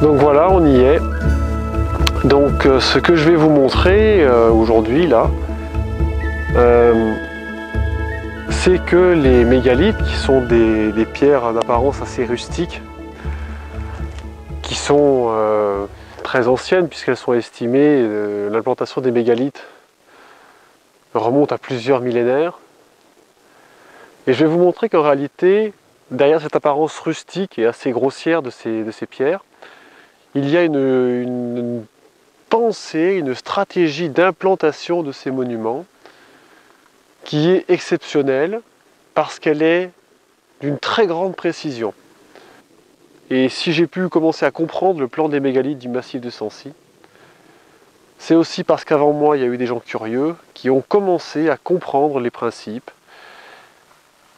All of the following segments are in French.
Donc voilà, on y est. Donc ce que je vais vous montrer aujourd'hui là, c'est que les mégalithes, qui sont des pierres d'apparence assez rustiques, qui sont très anciennes puisqu'elles sont estimées, l'implantation des mégalithes remonte à plusieurs millénaires. Et je vais vous montrer qu'en réalité, derrière cette apparence rustique et assez grossière de ces pierres, il y a une pensée, une stratégie d'implantation de ces monuments qui est exceptionnelle parce qu'elle est d'une très grande précision. Et si j'ai pu commencer à comprendre le plan des mégalithes du massif de Sancy, c'est aussi parce qu'avant moi, il y a eu des gens curieux qui ont commencé à comprendre les principes,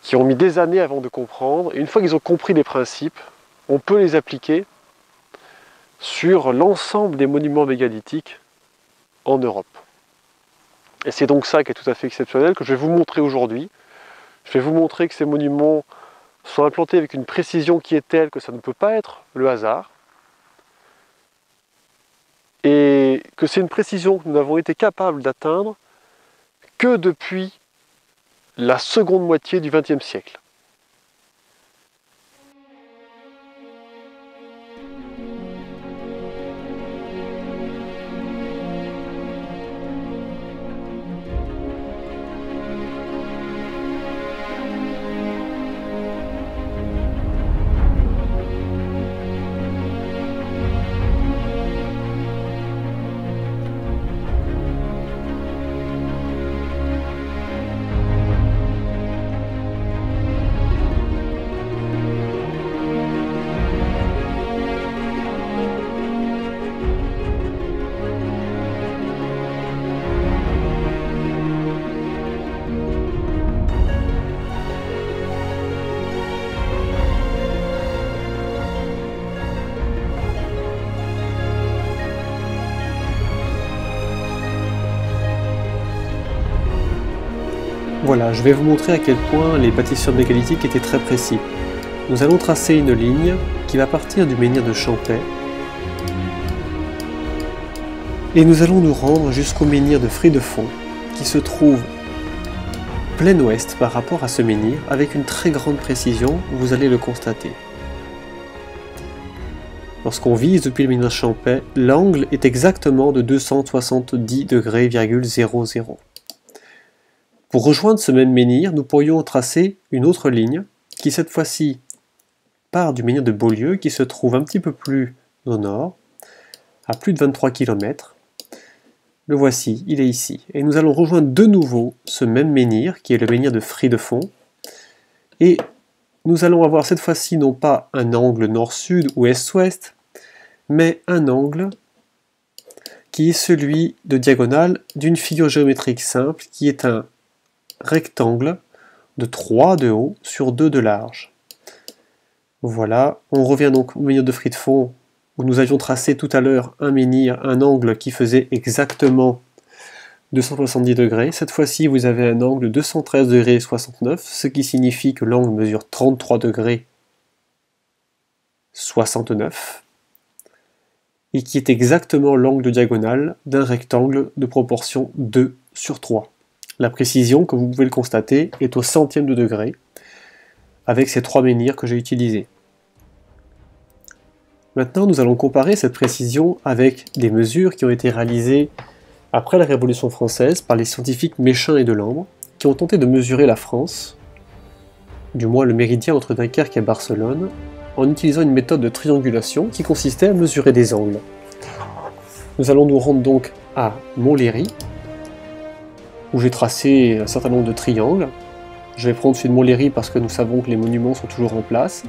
qui ont mis des années avant de comprendre. Et une fois qu'ils ont compris les principes, on peut les appliquer sur l'ensemble des monuments mégalithiques en Europe. Et c'est donc ça qui est tout à fait exceptionnel, que je vais vous montrer aujourd'hui. Je vais vous montrer que ces monuments sont implantés avec une précision qui est telle que ça ne peut pas être le hasard, et que c'est une précision que nous n'avons été capables d'atteindre que depuis la seconde moitié du XXe siècle. Voilà, je vais vous montrer à quel point les bâtisseurs mégalithiques étaient très précis. Nous allons tracer une ligne qui va partir du menhir de Champey et nous allons nous rendre jusqu'au menhir de Fridefond qui se trouve plein ouest par rapport à ce menhir avec une très grande précision, vous allez le constater. Lorsqu'on vise depuis le menhir de Champey, l'angle est exactement de 270,00. Pour rejoindre ce même menhir, nous pourrions tracer une autre ligne qui cette fois-ci part du menhir de Beaulieu qui se trouve un petit peu plus au nord, à plus de 23 km. Le voici, il est ici. Et nous allons rejoindre de nouveau ce même menhir qui est le menhir de Fridefond. Et nous allons avoir cette fois-ci non pas un angle nord-sud ou est-ouest, mais un angle qui est celui de diagonale d'une figure géométrique simple qui est un rectangle de 3 de haut sur 2 de large. Voilà, on revient donc au menhir de Fridefond où nous avions tracé tout à l'heure un menhir, un angle qui faisait exactement 270 degrés. Cette fois-ci, vous avez un angle de 213,69 degrés, ce qui signifie que l'angle mesure 33 degrés 69 et qui est exactement l'angle de diagonale d'un rectangle de proportion 2 sur 3. La précision, comme vous pouvez le constater, est au centième de degré avec ces 3 menhirs que j'ai utilisés. Maintenant, nous allons comparer cette précision avec des mesures qui ont été réalisées après la Révolution française par les scientifiques Méchain et Delambre, qui ont tenté de mesurer la France, du moins le méridien entre Dunkerque et Barcelone, en utilisant une méthode de triangulation qui consistait à mesurer des angles. Nous allons nous rendre donc à Montlhéry, où j'ai tracé un certain nombre de triangles. Je vais prendre celui de Montlhéry parce que nous savons que les monuments sont toujours en place.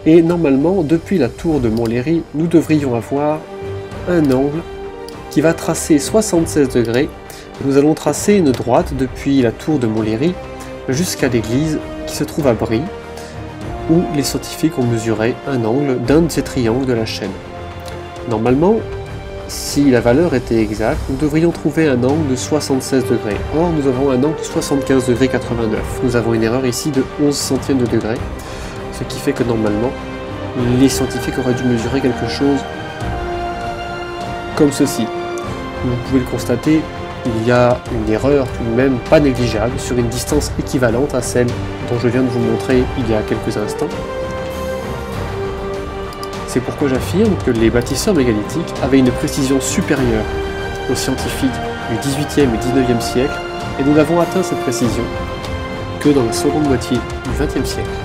Et normalement, depuis la tour de Montlhéry, nous devrions avoir un angle qui va tracer 76 degrés. Nous allons tracer une droite depuis la tour de Montlhéry jusqu'à l'église qui se trouve à Brie, où les scientifiques ont mesuré un angle d'un de ces triangles de la chaîne. Normalement, si la valeur était exacte, nous devrions trouver un angle de 76 degrés. Or, nous avons un angle de 75,89 degrés. Nous avons une erreur ici de 11 centièmes de degré, ce qui fait que normalement, les scientifiques auraient dû mesurer quelque chose comme ceci. Vous pouvez le constater, il y a une erreur tout de même pas négligeable sur une distance équivalente à celle dont je viens de vous montrer il y a quelques instants. C'est pourquoi j'affirme que les bâtisseurs mégalithiques avaient une précision supérieure aux scientifiques du XVIIIe et XIXe siècle, et nous n'avons atteint cette précision que dans la seconde moitié du XXe siècle.